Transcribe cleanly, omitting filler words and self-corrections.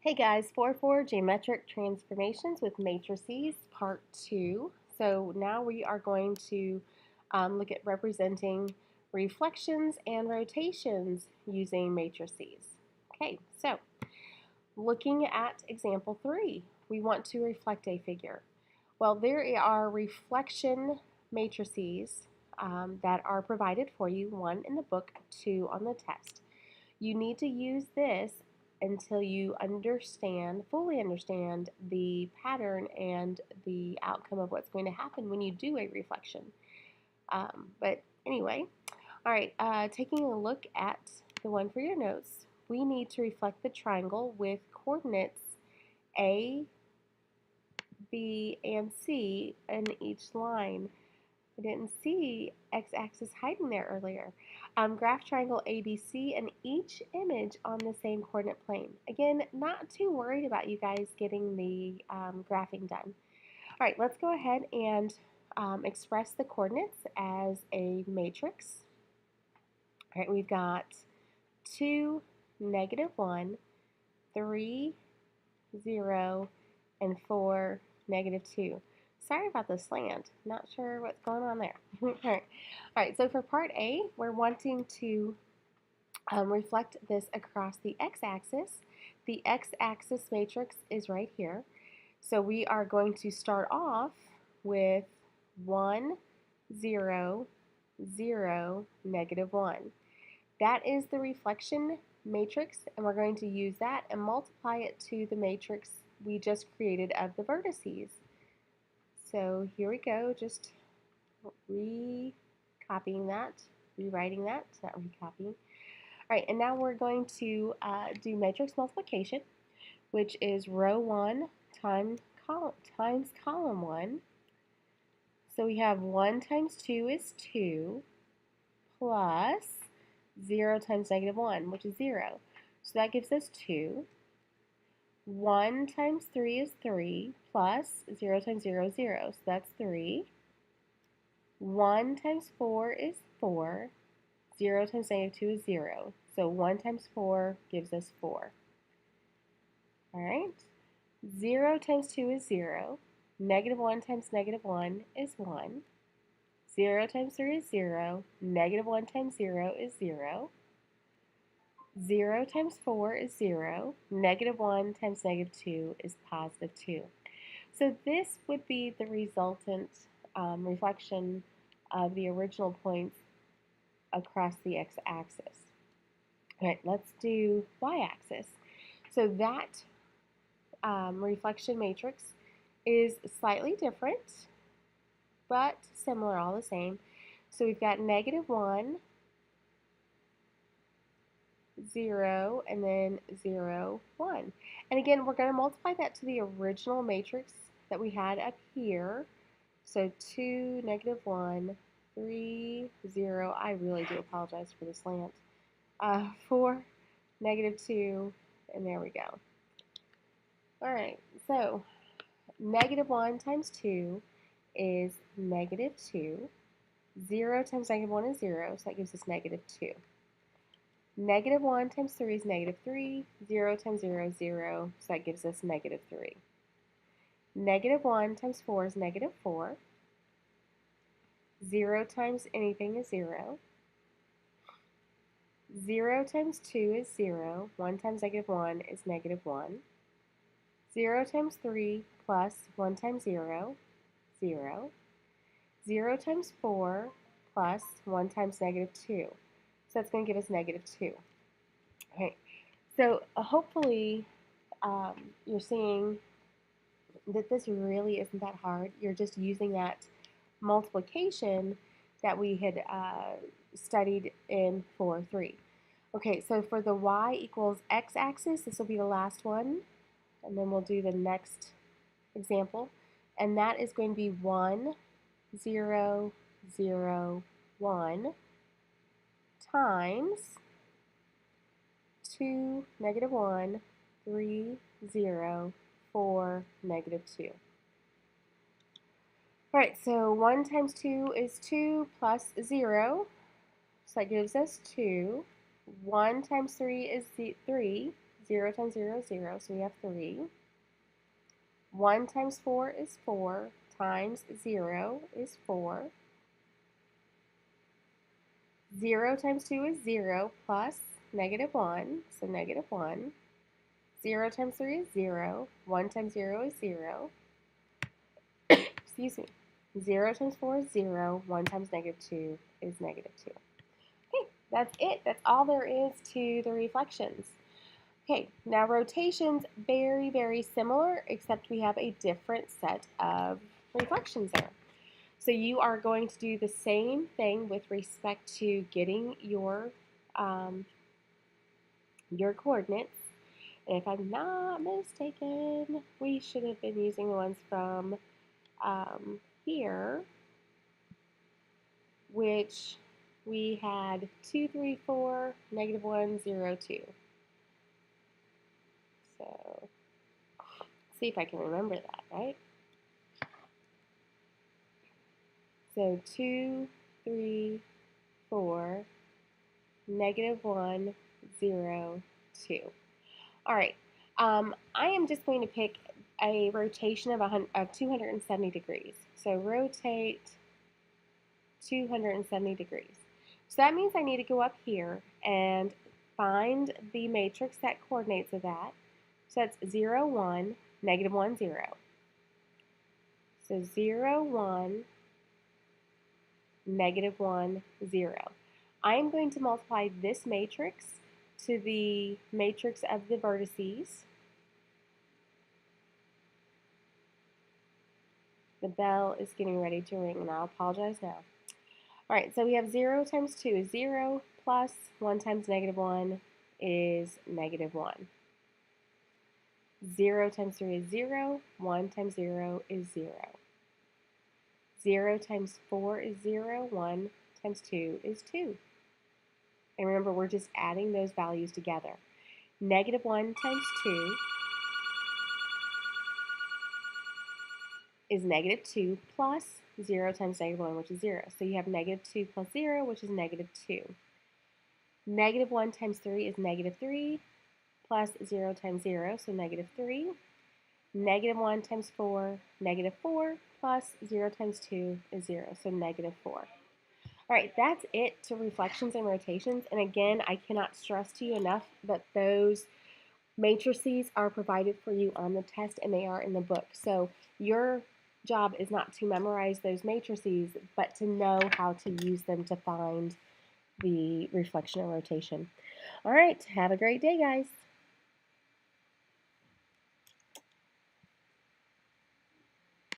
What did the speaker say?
Hey guys, 4 Geometric Transformations with Matrices, Part 2. So now we are going to look at representing reflections and rotations using matrices. Okay, so looking at example 3, we want to reflect a figure. Well, there are reflection matrices that are provided for you, 1 in the book, 2 on the test. You need to use this until you fully understand the pattern and the outcome of what's going to happen when you do a reflection. But anyway, all right, taking a look at the one for your notes, we need to reflect the triangle with coordinates A, B, and C in each line. I didn't see x-axis hiding there earlier. Graph triangle ABC and each image on the same coordinate plane. Again, not too worried about you guys getting the graphing done. All right, let's go ahead and express the coordinates as a matrix. All right, we've got 2, -1, 3, 0, and 4, -2. Sorry about the slant. Not sure what's going on there. All right, so for part A, we're wanting to reflect this across the x-axis. The x-axis matrix is right here. So we are going to start off with 1, 0, 0, -1. That is the reflection matrix, and we're going to use that and multiply it to the matrix we just created of the vertices. So here we go, just recopying that, rewriting that, it's not recopying. All right, and now we're going to do matrix multiplication, which is row 1 times column 1. So we have 1 times 2 is 2, plus 0 times -1, which is 0. So that gives us 2. 1 times 3 is 3, plus 0 times 0 is 0, so that's 3. 1 times 4 is 4. 0 times -2 is 0. So 1 times 4 gives us 4. All right. 0 times 2 is 0. -1 times -1 is 1. 0 times 3 is 0. -1 times 0 is 0. 0 times 4 is 0. -1 times -2 is +2. So this would be the resultant reflection of the original points across the x-axis. All right, let's do y-axis. So that reflection matrix is slightly different, but similar all the same. So we've got -1, 0, and then 0, 1. And again, we're going to multiply that to the original matrix that we had up here. So 2, -1, 3, 0. I really do apologize for the slant. 4, -2, and there we go. All right, so -1 times 2 is -2. 0 times -1 is 0, so that gives us -2. -1 times 3 is -3. 0 times 0 is 0, so that gives us -3. -1 times 4 is -4. 0 times anything is 0. 0 times 2 is 0. 1 times -1 is -1. 0 times 3 plus 1 times 0, 0. 0 times 4 plus 1 times -2. So that's going to give us -2. Okay, so hopefully you're seeing that this really isn't that hard. You're just using that multiplication that we had studied in 4.3. Okay, so for the y equals x-axis, this will be the last one, and then we'll do the next example, and that is going to be 1, 0, 0, 1 times 2, -1, 3, 0, 4, -2. All right, so 1 times 2 is 2 plus 0, so that gives us 2. 1 times 3 is 3, 0 times 0 is 0, so we have 3. 1 times 4 is 4, times 0 is 4. 0 times 2 is 0, plus negative 1, so negative 1. 0 times 3 is 0. 1 times 0 is 0. Excuse me. 0 times 4 is 0. 1 times negative 2 is negative 2. Okay, that's it. That's all there is to the reflections. Okay, now rotations, very, very similar, except we have a different set of reflections there. So you are going to do the same thing with respect to getting your coordinates. And if I'm not mistaken, we should have been using the ones from here, which we had 2, 3, 4, negative 1, 0, 2. So, see if I can remember that, right? So 2, 3, 4, negative 1, 0, 2. All right. I am just going to pick a rotation of 270 degrees. So rotate 270 degrees. So that means I need to go up here and find the matrix that coordinates with that. So that's 0, 1, negative 1, 0. So 0, 1, negative 1, 0. I am going to multiply this matrix to the matrix of the vertices. The bell is getting ready to ring, and I'll apologize now. All right, so we have 0 times 2 is 0, plus 1 times negative 1 is negative 1. 0 times 3 is 0, 1 times 0 is 0. 0 times 4 is 0, 1 times 2 is 2. And remember, we're just adding those values together. Negative 1 times 2 is negative 2 plus 0 times negative 1, which is 0. So you have negative 2 plus 0, which is negative 2. Negative 1 times 3 is negative 3 plus 0 times 0, so negative 3. Negative 1 times 4, negative 4 plus 0 times 2 is 0, so negative 4. All right, that's it to reflections and rotations. And again, I cannot stress to you enough that those matrices are provided for you on the test, and they are in the book. So your job is not to memorize those matrices, but to know how to use them to find the reflection and rotation. All right, have a great day, guys.